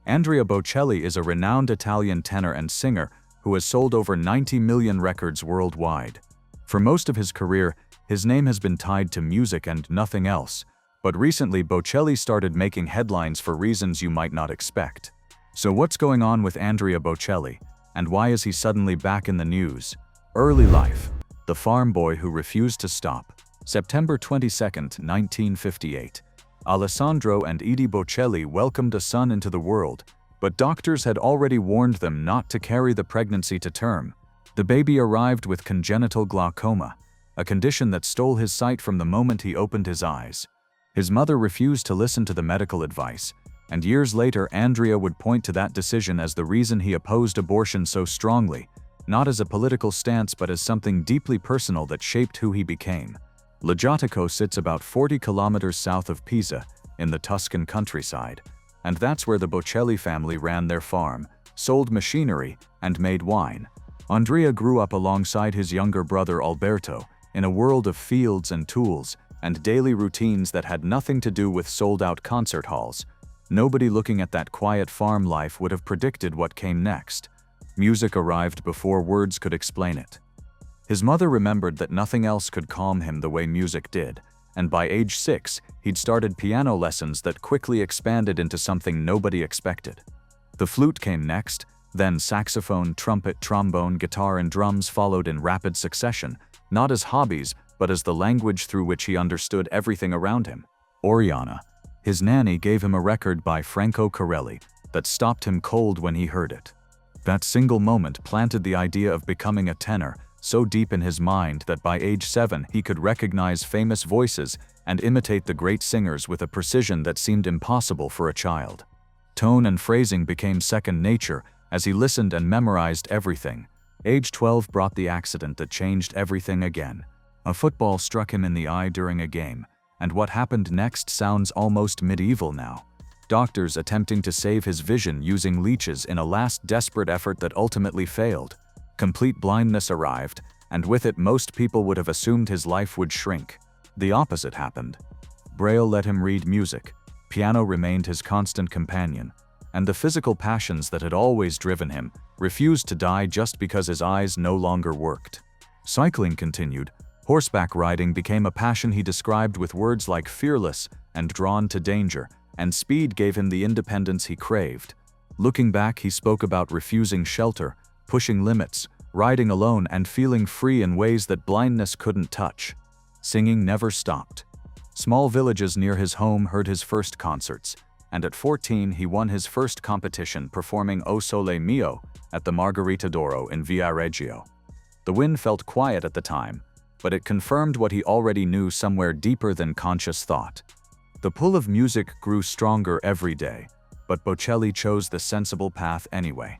Andrea Bocelli is a renowned Italian tenor and singer who has sold over 90 million records worldwide. For most of his career, his name has been tied to music and nothing else, but recently Bocelli started making headlines for reasons you might not expect. So what's going on with Andrea Bocelli, and why is he suddenly back in the news? Early life. The farm boy who refused to stop. September 22, 1958. Alessandro and Edie Bocelli welcomed a son into the world, but doctors had already warned them not to carry the pregnancy to term. The baby arrived with congenital glaucoma, a condition that stole his sight from the moment he opened his eyes. His mother refused to listen to the medical advice, and years later Andrea would point to that decision as the reason he opposed abortion so strongly, not as a political stance but as something deeply personal that shaped who he became. Lajatico sits about 40 kilometers south of Pisa, in the Tuscan countryside, and that's where the Bocelli family ran their farm, sold machinery, and made wine. Andrea grew up alongside his younger brother Alberto, in a world of fields and tools, and daily routines that had nothing to do with sold-out concert halls. Nobody looking at that quiet farm life would have predicted what came next. Music arrived before words could explain it. His mother remembered that nothing else could calm him the way music did, and by age 6, he'd started piano lessons that quickly expanded into something nobody expected. The flute came next, then saxophone, trumpet, trombone, guitar, and drums followed in rapid succession, not as hobbies, but as the language through which he understood everything around him. Oriana, his nanny, gave him a record by Franco Corelli that stopped him cold when he heard it. That single moment planted the idea of becoming a tenor so deep in his mind that by age 7 he could recognize famous voices and imitate the great singers with a precision that seemed impossible for a child. Tone and phrasing became second nature as he listened and memorized everything. Age 12 brought the accident that changed everything again. A football struck him in the eye during a game, and what happened next sounds almost medieval now. Doctors attempting to save his vision using leeches in a last desperate effort that ultimately failed. Complete blindness arrived, and with it most people would have assumed his life would shrink. The opposite happened. Braille let him read music, piano remained his constant companion, and the physical passions that had always driven him refused to die just because his eyes no longer worked. Cycling continued. Horseback riding became a passion he described with words like fearless and drawn to danger, and speed gave him the independence he craved. Looking back, he spoke about refusing shelter, pushing limits, riding alone, and feeling free in ways that blindness couldn't touch. Singing never stopped. Small villages near his home heard his first concerts, and at 14 he won his first competition performing O Sole Mio at the Margherita d'Oro in Viareggio. The win felt quiet at the time, but it confirmed what he already knew somewhere deeper than conscious thought. The pull of music grew stronger every day, but Bocelli chose the sensible path anyway.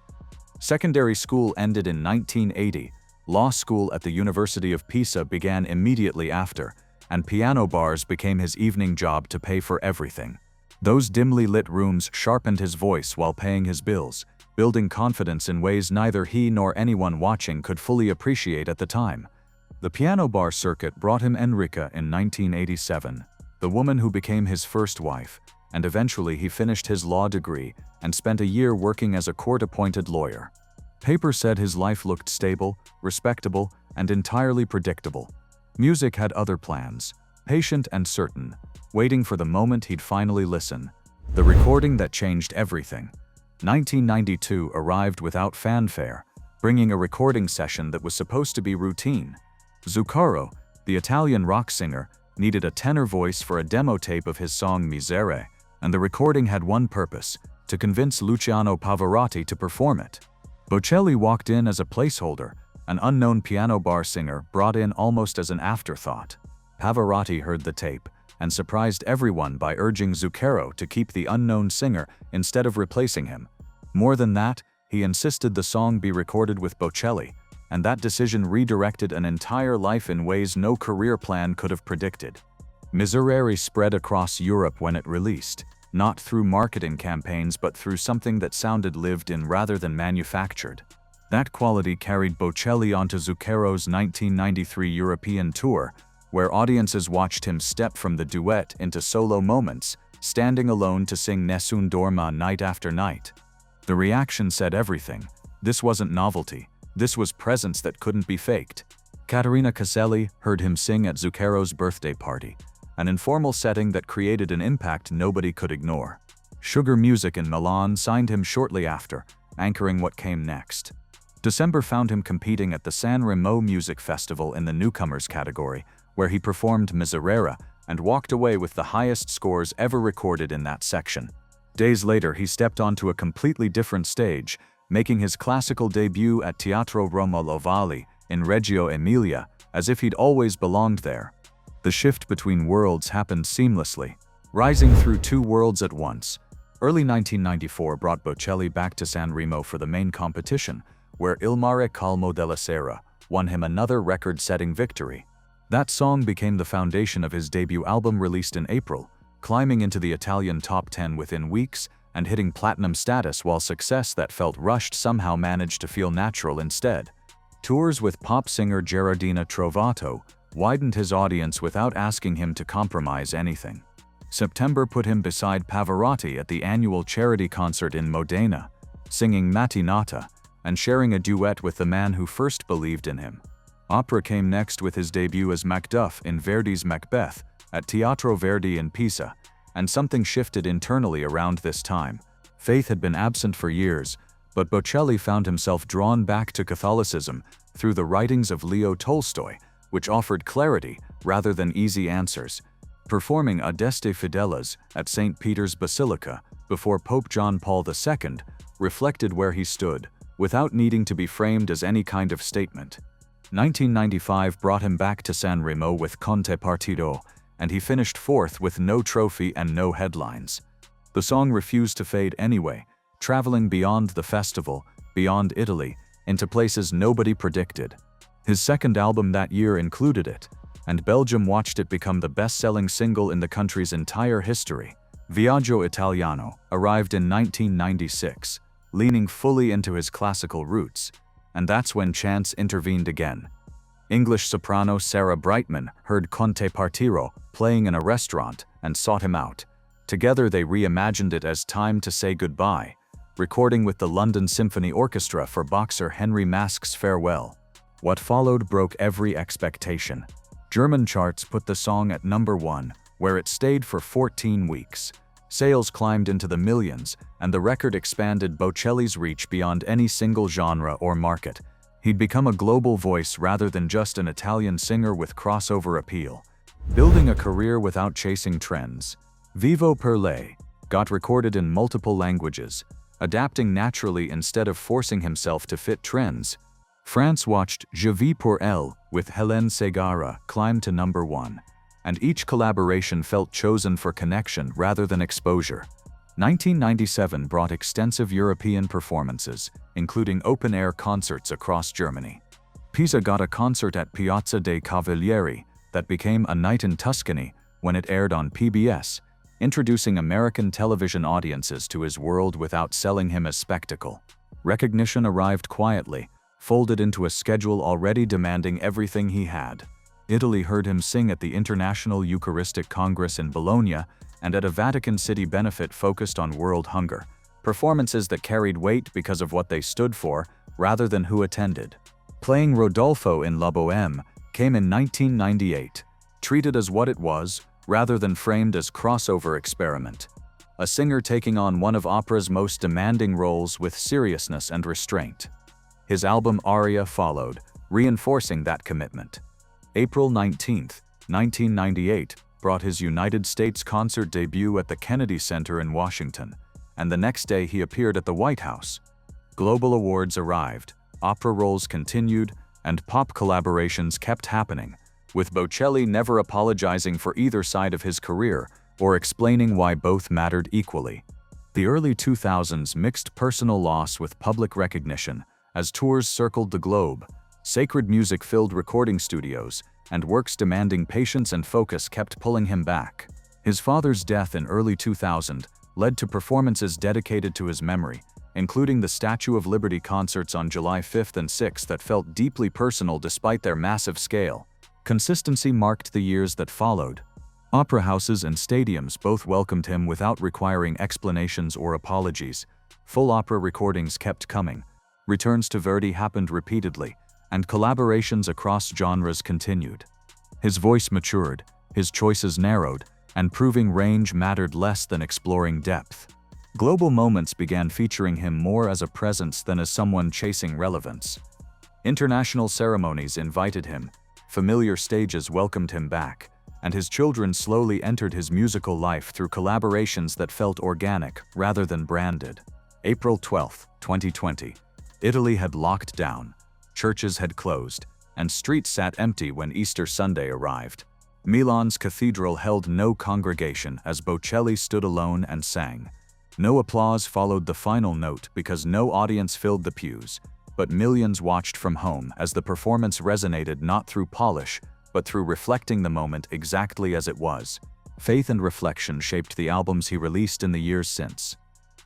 Secondary school ended in 1980, law school at the University of Pisa began immediately after, and piano bars became his evening job to pay for everything. Those dimly lit rooms sharpened his voice while paying his bills, building confidence in ways neither he nor anyone watching could fully appreciate at the time. The piano bar circuit brought him Enrica in 1987, the woman who became his first wife, and eventually he finished his law degree and spent a year working as a court-appointed lawyer. Paper said his life looked stable, respectable, and entirely predictable. Music had other plans, patient and certain, waiting for the moment he'd finally listen. The recording that changed everything. 1992 arrived without fanfare, bringing a recording session that was supposed to be routine. Zucchero, the Italian rock singer, needed a tenor voice for a demo tape of his song Misere, and the recording had one purpose: to convince Luciano Pavarotti to perform it. Bocelli walked in as a placeholder, an unknown piano bar singer brought in almost as an afterthought. Pavarotti heard the tape and surprised everyone by urging Zucchero to keep the unknown singer instead of replacing him. More than that, he insisted the song be recorded with Bocelli, and that decision redirected an entire life in ways no career plan could have predicted. Miserere spread across Europe when it released, not through marketing campaigns but through something that sounded lived in rather than manufactured. That quality carried Bocelli onto Zucchero's 1993 European tour, where audiences watched him step from the duet into solo moments standing alone to sing Nessun Dorma night after night. The reaction said everything. This wasn't novelty. This was presence that couldn't be faked. Caterina Caselli heard him sing at Zucchero's birthday party, an informal setting that created an impact nobody could ignore. Sugar Music in Milan signed him shortly after, anchoring what came next. December found him competing at the San Remo Music Festival in the newcomers category, where he performed Miserere and walked away with the highest scores ever recorded in that section. Days later, he stepped onto a completely different stage, making his classical debut at Teatro Romolo Valli in Reggio Emilia, as if he'd always belonged there. The shift between worlds happened seamlessly, rising through two worlds at once. Early 1994 brought Bocelli back to San Remo for the main competition, where Il Mare Calmo della Sera won him another record-setting victory. That song became the foundation of his debut album released in April, climbing into the Italian top 10 within weeks and hitting platinum status, while success that felt rushed somehow managed to feel natural instead. Tours with pop singer Gerardina Trovato widened his audience without asking him to compromise anything. September put him beside Pavarotti at the annual charity concert in Modena, singing Mattinata and sharing a duet with the man who first believed in him. Opera came next with his debut as Macduff in Verdi's Macbeth at Teatro Verdi in Pisa, and something shifted internally around this time. Faith had been absent for years, but Bocelli found himself drawn back to Catholicism through the writings of Leo Tolstoy, which offered clarity rather than easy answers. Performing Adeste Fideles at St. Peter's Basilica before Pope John Paul II reflected where he stood, without needing to be framed as any kind of statement. 1995 brought him back to San Remo with Conte Partido, and he finished fourth with no trophy and no headlines. The song refused to fade anyway, traveling beyond the festival, beyond Italy, into places nobody predicted. His second album that year included it, and Belgium watched it become the best-selling single in the country's entire history. Viaggio Italiano arrived in 1996, leaning fully into his classical roots, and that's when chance intervened again. English soprano Sarah Brightman heard Conte Partiro playing in a restaurant and sought him out. Together they reimagined it as Time to Say Goodbye, recording with the London Symphony Orchestra for boxer Henry Mask's Farewell. What followed broke every expectation. German charts put the song at #1, where it stayed for 14 weeks. Sales climbed into the millions, and the record expanded Bocelli's reach beyond any single genre or market. He'd become a global voice rather than just an Italian singer with crossover appeal. Building a career without chasing trends. Vivo per lei got recorded in multiple languages, adapting naturally instead of forcing himself to fit trends. France watched Je vis pour elle with Hélène Ségara climb to #1, and each collaboration felt chosen for connection rather than exposure. 1997 brought extensive European performances, including open-air concerts across Germany. Pisa got a concert at Piazza dei Cavalieri that became A Night in Tuscany when it aired on PBS, introducing American television audiences to his world without selling him as spectacle. Recognition arrived quietly, folded into a schedule already demanding everything he had. Italy heard him sing at the International Eucharistic Congress in Bologna and at a Vatican City benefit focused on world hunger, performances that carried weight because of what they stood for rather than who attended. Playing Rodolfo in La Bohème came in 1998, treated as what it was rather than framed as crossover experiment. A singer taking on one of opera's most demanding roles with seriousness and restraint. His album Aria followed, reinforcing that commitment. April 19, 1998, brought his United States concert debut at the Kennedy Center in Washington, and the next day he appeared at the White House. Global awards arrived, opera roles continued, and pop collaborations kept happening, with Bocelli never apologizing for either side of his career or explaining why both mattered equally. The early 2000s mixed personal loss with public recognition as tours circled the globe. Sacred music-filled recording studios and works demanding patience and focus kept pulling him back. His father's death in early 2000 led to performances dedicated to his memory, including the Statue of Liberty concerts on July 5 and 6 that felt deeply personal despite their massive scale. Consistency marked the years that followed. Opera houses and stadiums both welcomed him without requiring explanations or apologies. Full opera recordings kept coming. Returns to Verdi happened repeatedly, and collaborations across genres continued. His voice matured, his choices narrowed, and proving range mattered less than exploring depth. Global moments began featuring him more as a presence than as someone chasing relevance. International ceremonies invited him, familiar stages welcomed him back, and his children slowly entered his musical life through collaborations that felt organic rather than branded. April 12, 2020. Italy had locked down, churches had closed, and streets sat empty when Easter Sunday arrived. Milan's cathedral held no congregation as Bocelli stood alone and sang. No applause followed the final note because no audience filled the pews, but millions watched from home as the performance resonated not through polish, but through reflecting the moment exactly as it was. Faith and reflection shaped the albums he released in the years since.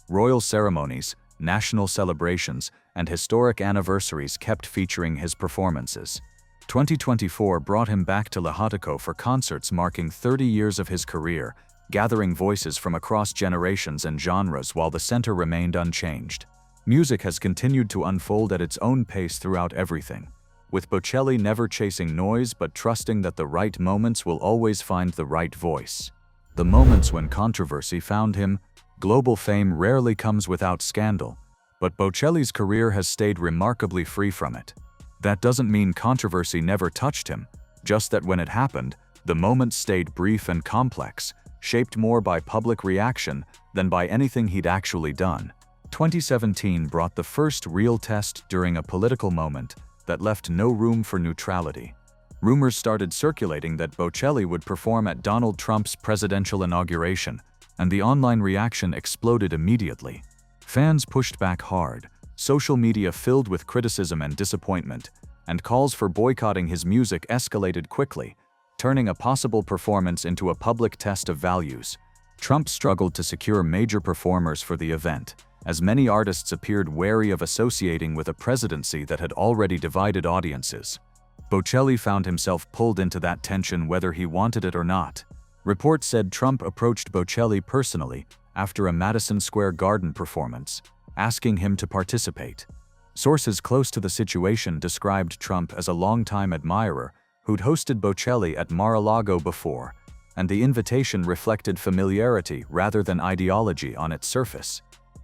Royal ceremonies, national celebrations, and historic anniversaries kept featuring his performances. 2024 brought him back to Lahatico for concerts marking 30 years of his career, gathering voices from across generations and genres while the center remained unchanged. Music has continued to unfold at its own pace throughout everything, with Bocelli never chasing noise but trusting that the right moments will always find the right voice. The moments when controversy found him. Global fame rarely comes without scandal, but Bocelli's career has stayed remarkably free from it. That doesn't mean controversy never touched him, just that when it happened, the moments stayed brief and complex, shaped more by public reaction than by anything he'd actually done. 2017 brought the first real test during a political moment that left no room for neutrality. Rumors started circulating that Bocelli would perform at Donald Trump's presidential inauguration, and the online reaction exploded immediately. Fans pushed back hard, social media filled with criticism and disappointment, and calls for boycotting his music escalated quickly, turning a possible performance into a public test of values. Trump struggled to secure major performers for the event, as many artists appeared wary of associating with a presidency that had already divided audiences. Bocelli found himself pulled into that tension whether he wanted it or not. Reports said Trump approached Bocelli personally after a Madison Square Garden performance, asking him to participate. Sources close to the situation described Trump as a longtime admirer who'd hosted Bocelli at Mar-a-Lago before, and the invitation reflected familiarity rather than ideology on its surface.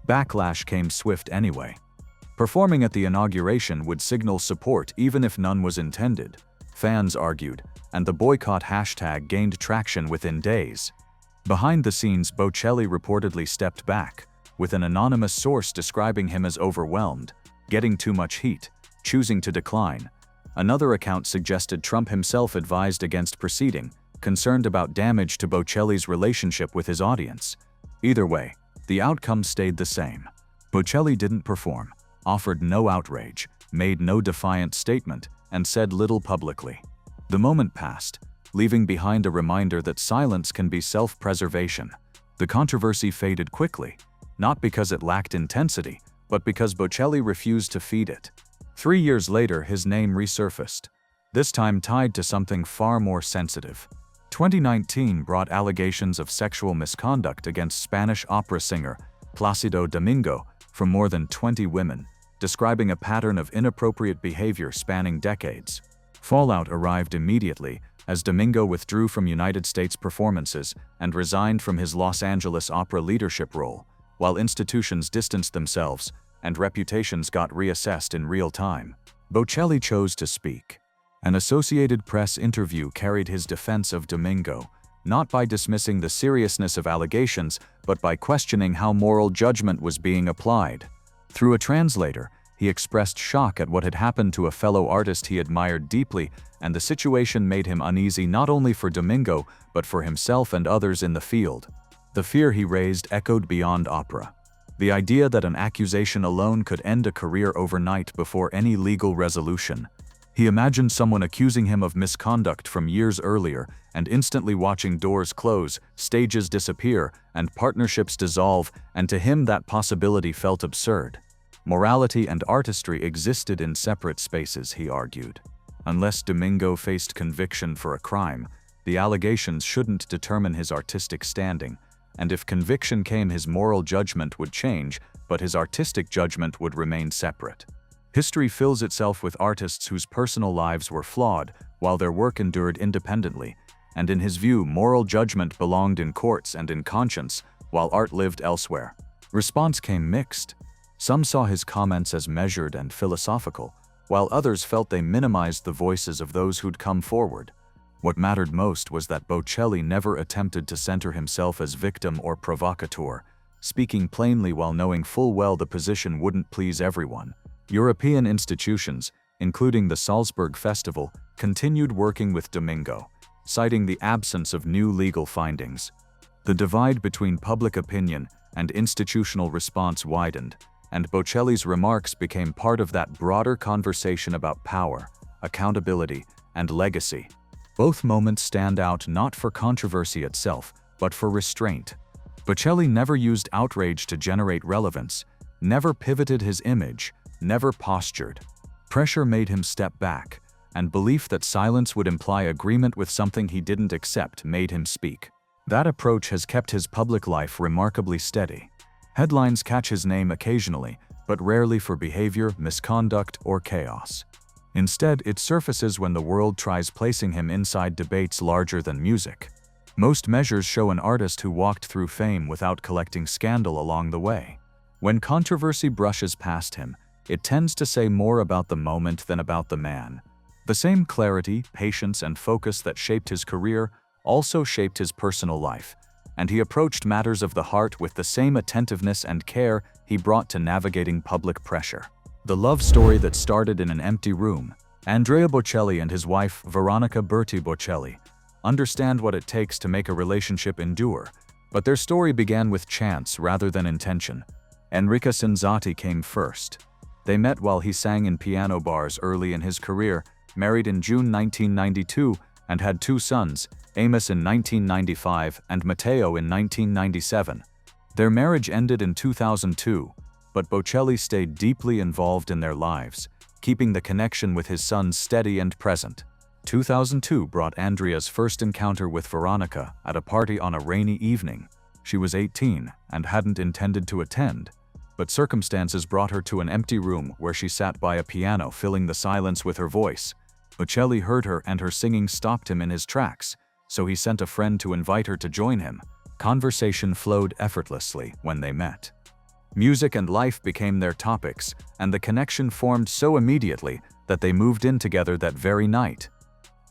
Backlash came swift anyway. Performing at the inauguration would signal support even if none was intended, fans argued, and the boycott hashtag gained traction within days. Behind the scenes, Bocelli reportedly stepped back, with an anonymous source describing him as overwhelmed, getting too much heat, choosing to decline. Another account suggested Trump himself advised against proceeding, concerned about damage to Bocelli's relationship with his audience. Either way, the outcome stayed the same. Bocelli didn't perform, offered no outrage, made no defiant statement, and said little publicly. The moment passed, leaving behind a reminder that silence can be self-preservation. The controversy faded quickly, not because it lacked intensity, but because Bocelli refused to feed it. 3 years later, his name resurfaced, this time tied to something far more sensitive. 2019 brought allegations of sexual misconduct against Spanish opera singer Plácido Domingo from more than 20 women, describing a pattern of inappropriate behavior spanning decades. Fallout arrived immediately as Domingo withdrew from United States performances and resigned from his Los Angeles opera leadership role, while institutions distanced themselves and reputations got reassessed in real time. Bocelli chose to speak. An Associated Press interview carried his defense of Domingo, not by dismissing the seriousness of allegations, but by questioning how moral judgment was being applied. Through a translator, he expressed shock at what had happened to a fellow artist he admired deeply, and the situation made him uneasy not only for Domingo, but for himself and others in the field. The fear he raised echoed beyond opera. The idea that an accusation alone could end a career overnight before any legal resolution. He imagined someone accusing him of misconduct from years earlier and instantly watching doors close, stages disappear, and partnerships dissolve, and to him that possibility felt absurd. Morality and artistry existed in separate spaces, he argued. Unless Domingo faced conviction for a crime, The allegations shouldn't determine his artistic standing, and if conviction came, his moral judgment would change, but his artistic judgment would remain separate. History fills itself with artists whose personal lives were flawed, while their work endured independently, and in his view, moral judgment belonged in courts and in conscience, while art lived elsewhere. Response came mixed. Some saw his comments as measured and philosophical, while others felt they minimized the voices of those who'd come forward. What mattered most was that Bocelli never attempted to center himself as victim or provocateur, speaking plainly while knowing full well the position wouldn't please everyone. European institutions, including the Salzburg Festival, continued working with Domingo, citing the absence of new legal findings. The divide between public opinion and institutional response widened, and Bocelli's remarks became part of that broader conversation about power, accountability, and legacy. Both moments stand out not for controversy itself, but for restraint. Bocelli never used outrage to generate relevance, never pivoted his image, never postured. Pressure made him step back, and belief that silence would imply agreement with something he didn't accept made him speak. That approach has kept his public life remarkably steady. Headlines catch his name occasionally, but rarely for behavior, misconduct, or chaos. Instead, it surfaces when the world tries placing him inside debates larger than music. Most measures show an artist who walked through fame without collecting scandal along the way. When controversy brushes past him, it tends to say more about the moment than about the man. The same clarity, patience, and focus that shaped his career also shaped his personal life, and he approached matters of the heart with the same attentiveness and care he brought to navigating public pressure. The love story that started in an empty room. Andrea Bocelli and his wife, Veronica Berti Bocelli, understand what it takes to make a relationship endure, but their story began with chance rather than intention. Enrica Cinzotti came first. They met while he sang in piano bars early in his career, married in June 1992, and had two sons, Amos in 1995 and Matteo in 1997. Their marriage ended in 2002, but Bocelli stayed deeply involved in their lives, keeping the connection with his sons steady and present. 2002 brought Andrea's first encounter with Veronica at a party on a rainy evening. She was 18 and hadn't intended to attend, but circumstances brought her to an empty room where she sat by a piano, filling the silence with her voice. Bocelli heard her, and her singing stopped him in his tracks, so he sent a friend to invite her to join him. Conversation flowed effortlessly when they met. Music and life became their topics, and the connection formed so immediately that they moved in together that very night.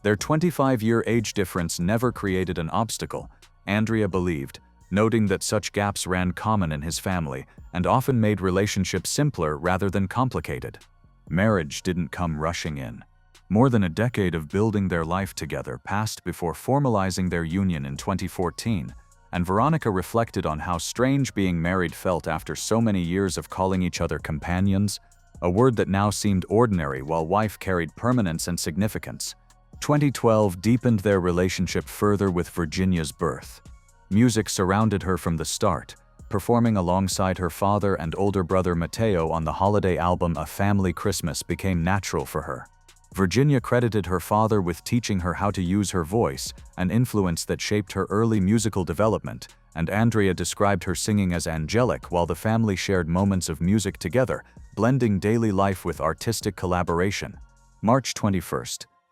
Their 25-year age difference never created an obstacle, Andrea believed, noting that such gaps ran common in his family and often made relationships simpler rather than complicated. Marriage didn't come rushing in. More than a decade of building their life together passed before formalizing their union in 2014, and Veronica reflected on how strange being married felt after so many years of calling each other companions, a word that now seemed ordinary while wife carried permanence and significance. 2012 deepened their relationship further with Virginia's birth. Music surrounded her from the start, performing alongside her father and older brother Matteo on the holiday album A Family Christmas became natural for her. Virginia credited her father with teaching her how to use her voice, an influence that shaped her early musical development, and Andrea described her singing as angelic while the family shared moments of music together, blending daily life with artistic collaboration. March 21,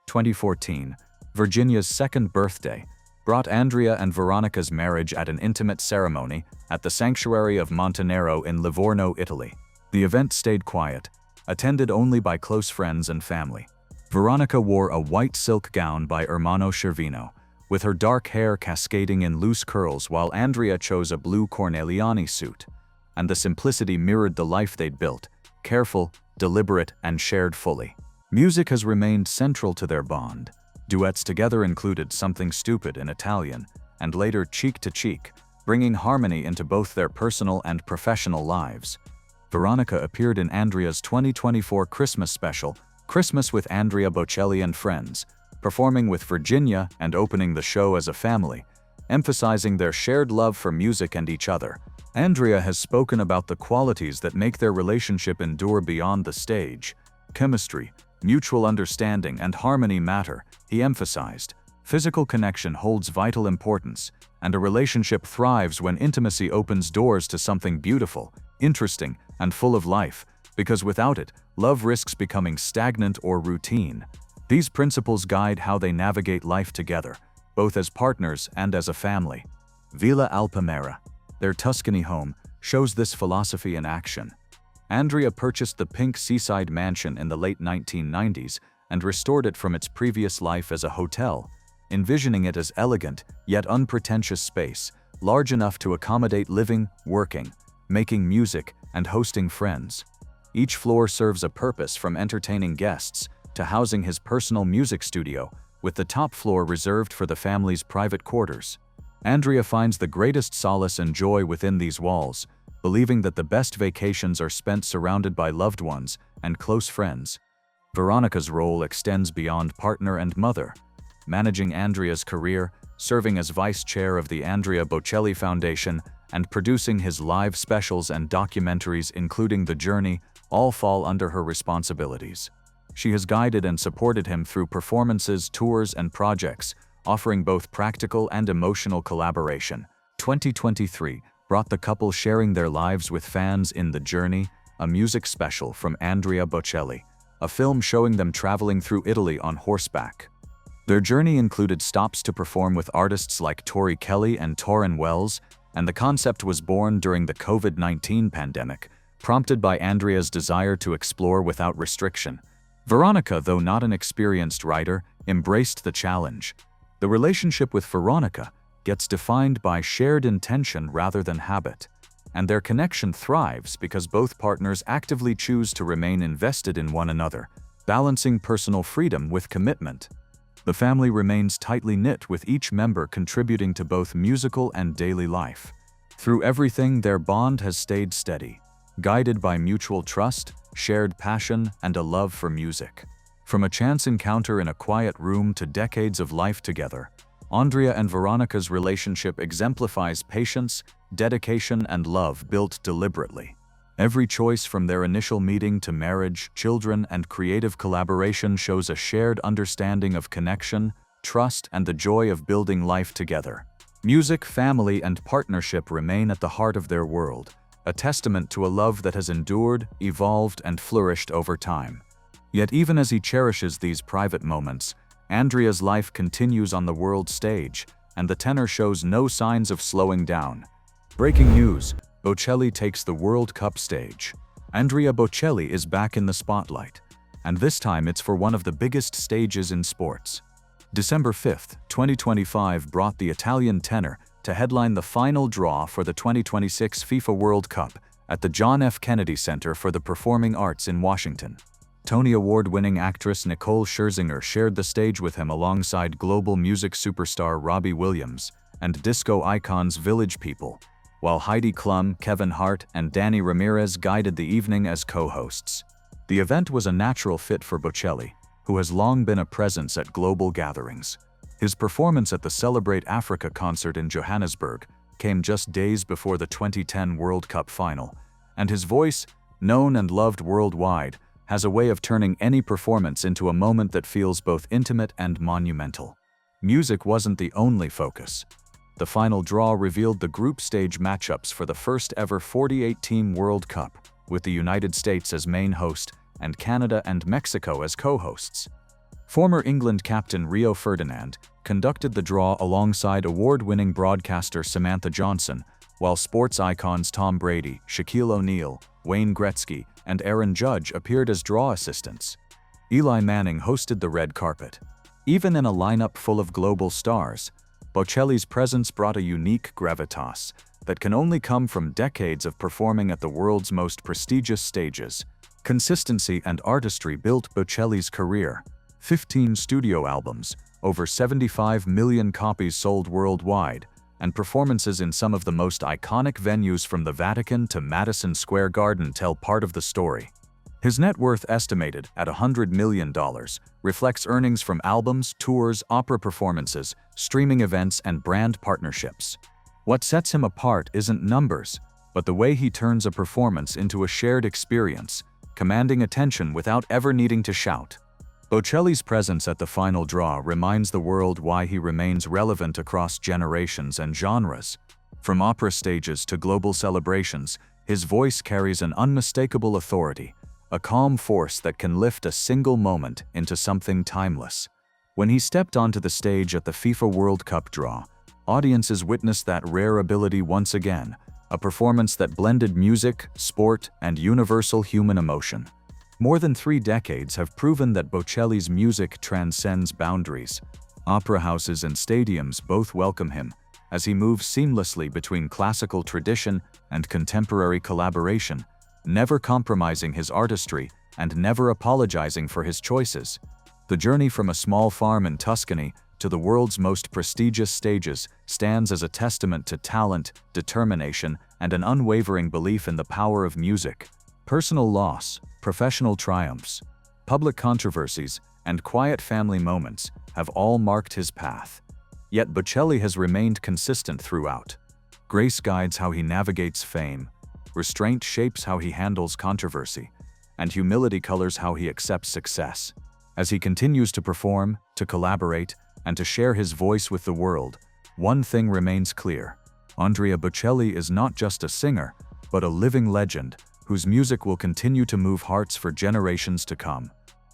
2014, Virginia's second birthday, brought Andrea and Veronica's marriage at an intimate ceremony at the Sanctuary of Montenero in Livorno, Italy. The event stayed quiet, attended only by close friends and family. Veronica wore a white silk gown by Ermanno Cervino, with her dark hair cascading in loose curls, while Andrea chose a blue Corneliani suit. And the simplicity mirrored the life they'd built, careful, deliberate, and shared fully. Music has remained central to their bond. Duets together included Something Stupid in Italian, and later Cheek to Cheek, bringing harmony into both their personal and professional lives. Veronica appeared in Andrea's 2024 Christmas special, Christmas with Andrea Bocelli and Friends, performing with Virginia and opening the show as a family, emphasizing their shared love for music and each other. Andrea has spoken about the qualities that make their relationship endure beyond the stage. Chemistry, mutual understanding, and harmony matter, he emphasized. Physical connection holds vital importance, and a relationship thrives when intimacy opens doors to something beautiful, interesting, and full of life, because without it, love risks becoming stagnant or routine. These principles guide how they navigate life together, both as partners and as a family. Villa Alpamera, their Tuscany home, shows this philosophy in action. Andrea purchased the pink seaside mansion in the late 1990s and restored it from its previous life as a hotel, envisioning it as elegant yet unpretentious space, large enough to accommodate living, working, making music, and hosting friends. Each floor serves a purpose, from entertaining guests to housing his personal music studio, with the top floor reserved for the family's private quarters. Andrea finds the greatest solace and joy within these walls, believing that the best vacations are spent surrounded by loved ones and close friends. Veronica's role extends beyond partner and mother, managing Andrea's career, serving as vice chair of the Andrea Bocelli Foundation, and producing his live specials and documentaries including The Journey, all fall under her responsibilities. She has guided and supported him through performances, tours, and projects, offering both practical and emotional collaboration. 2023 brought the couple sharing their lives with fans in The Journey, a music special from Andrea Bocelli, a film showing them traveling through Italy on horseback. Their journey included stops to perform with artists like Tori Kelly and Torrin Wells, and the concept was born during the COVID-19 pandemic, prompted by Andrea's desire to explore without restriction. Veronica, though not an experienced writer, embraced the challenge. The relationship with Veronica gets defined by shared intention rather than habit, and their connection thrives because both partners actively choose to remain invested in one another, balancing personal freedom with commitment. The family remains tightly knit, with each member contributing to both musical and daily life. Through everything, their bond has stayed steady, guided by mutual trust, shared passion, and a love for music. From a chance encounter in a quiet room to decades of life together, Andrea and Veronica's relationship exemplifies patience, dedication, and love built deliberately. Every choice, from their initial meeting to marriage, children, and creative collaboration, shows a shared understanding of connection, trust, and the joy of building life together. Music, family, and partnership remain at the heart of their world, a testament to a love that has endured, evolved, and flourished over time. Yet even as he cherishes these private moments, Andrea's life continues on the world stage, and the tenor shows no signs of slowing down. Breaking news: Bocelli takes the World Cup stage. Andrea Bocelli is back in the spotlight, and this time it's for one of the biggest stages in sports. December 5, 2025 brought the Italian tenor to headline the final draw for the 2026 FIFA World Cup at the John F. Kennedy Center for the Performing Arts in Washington. Tony Award-winning actress Nicole Scherzinger shared the stage with him alongside global music superstar Robbie Williams and disco icons Village People, while Heidi Klum, Kevin Hart, and Danny Ramirez guided the evening as co-hosts. The event was a natural fit for Bocelli, who has long been a presence at global gatherings. His performance at the Celebrate Africa concert in Johannesburg came just days before the 2010 World Cup final, and his voice, known and loved worldwide, has a way of turning any performance into a moment that feels both intimate and monumental. Music wasn't the only focus. The final draw revealed the group stage matchups for the first ever 48-team World Cup, with the United States as main host and Canada and Mexico as co-hosts. Former England captain Rio Ferdinand conducted the draw alongside award-winning broadcaster Samantha Johnson, while sports icons Tom Brady, Shaquille O'Neal, Wayne Gretzky, and Aaron Judge appeared as draw assistants. Eli Manning hosted the red carpet. Even in a lineup full of global stars, Bocelli's presence brought a unique gravitas that can only come from decades of performing at the world's most prestigious stages. Consistency and artistry built Bocelli's career. 15 studio albums, over 75 million copies sold worldwide, and performances in some of the most iconic venues from the Vatican to Madison Square Garden tell part of the story. His net worth, estimated at $100 million, reflects earnings from albums, tours, opera performances, streaming events, and brand partnerships. What sets him apart isn't numbers, but the way he turns a performance into a shared experience, commanding attention without ever needing to shout. Bocelli's presence at the final draw reminds the world why he remains relevant across generations and genres. From opera stages to global celebrations, his voice carries an unmistakable authority, a calm force that can lift a single moment into something timeless. When he stepped onto the stage at the FIFA World Cup draw, audiences witnessed that rare ability once again, a performance that blended music, sport, and universal human emotion. More than 3 decades have proven that Bocelli's music transcends boundaries. Opera houses and stadiums both welcome him, as he moves seamlessly between classical tradition and contemporary collaboration, never compromising his artistry and never apologizing for his choices. The journey from a small farm in Tuscany to the world's most prestigious stages stands as a testament to talent, determination, and an unwavering belief in the power of music. Personal loss, professional triumphs, public controversies, and quiet family moments have all marked his path. Yet Bocelli has remained consistent throughout. Grace guides how he navigates fame, restraint shapes how he handles controversy, and humility colors how he accepts success. As he continues to perform, to collaborate, and to share his voice with the world, one thing remains clear: Andrea Bocelli is not just a singer, but a living legend whose music will continue to move hearts for generations to come.